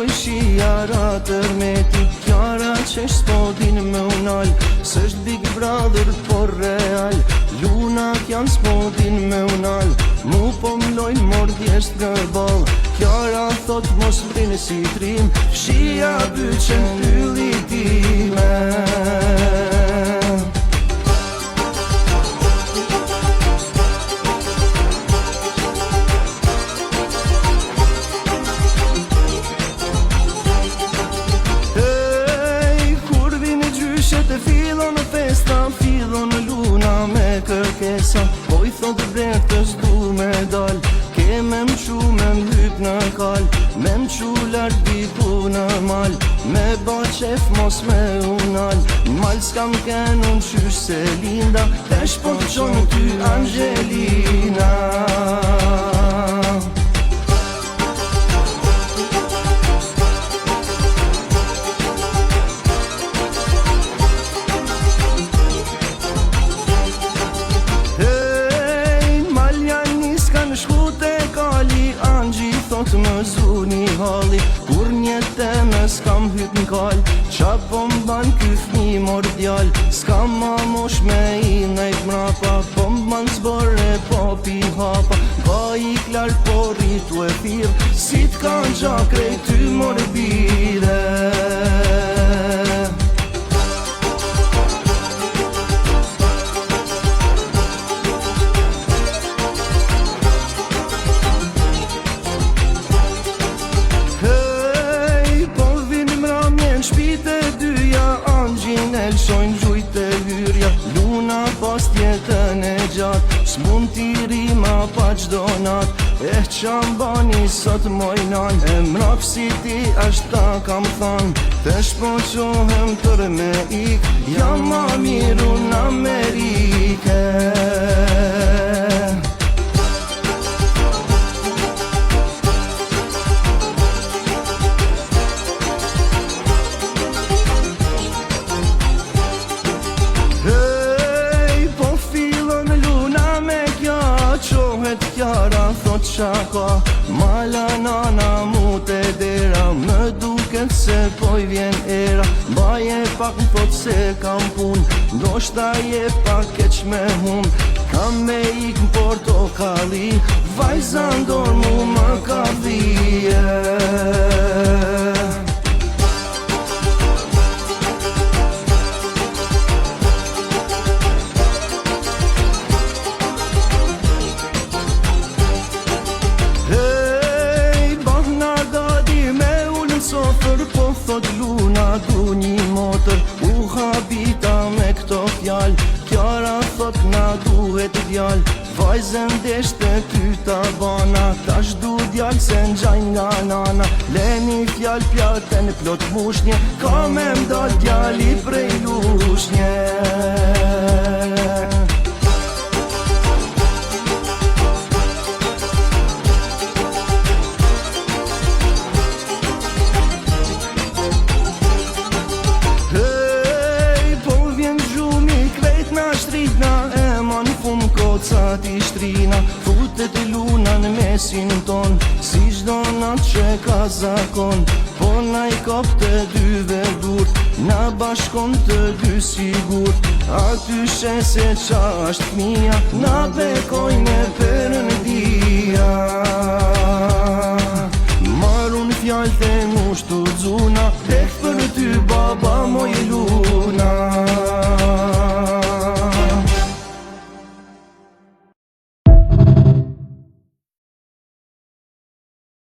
poj shijara tërmeti, Kjara qesh s'podin me unal, s'esht Big Brother por real, Lunak janë s'podin me unal, mu po mlojnë mordjesht nga ball. Kjara thot mos vrinë si trim, fshia byqen ylli time. Fillon në festa, fillon në luna me kërkesa, po I thot brektës du me dal, ke me m'qu me m'hyp në kal, me m'qu lart diku në mal, me ba qef mos me unal, mal s'kam ken unë qysh se linda, tesh po t'qonë ty Angelina. Thot më zuni halli, kur njete me s'kam hyp n'kall, qa po m'ban ky fmi mor djall, s'kam ma mosh me I nejt mrapa, po m'ban zbore po pi hapa, ka I klar po rritu e thirr, si t'kan qa krejt ty mor bire. Elshojnë gjujt e hyrja, luna pas tjetën e gjatë, s'mund t'i rima pa qdo nat, qam bani sot mojnan, e mrap si ti ashta kam than, tesh po qohem tër me ik, jam ma miru n'Amerike. Kjara thot shaka, mala nana mu te dera, më duket se poj vjen era, baje pak m'thot se kam pun, ndoshta je pak keq me hun, kam me ik n'Portokalli, vajza ndor mu më ka dhije. Po thot luna du një motër, u habita me këto fjall, Kjara thot na duhet djall, vajzen deshte ty ta bana, tash du djall se n'gjajn nga nana, leni fjall pjatën plot mushnje, ka me mdal djalli prej lushnje. Koca t'i shtrina, futet luna në mesin ton, si çdo nat që ka zakon, po na I kap të dyve durt, na bashkon të dy sigurt, aty she se qa asht fmija, na bekojnë e Perëndia. Marun fjall të mushtu dzuna, tek për ty baba moj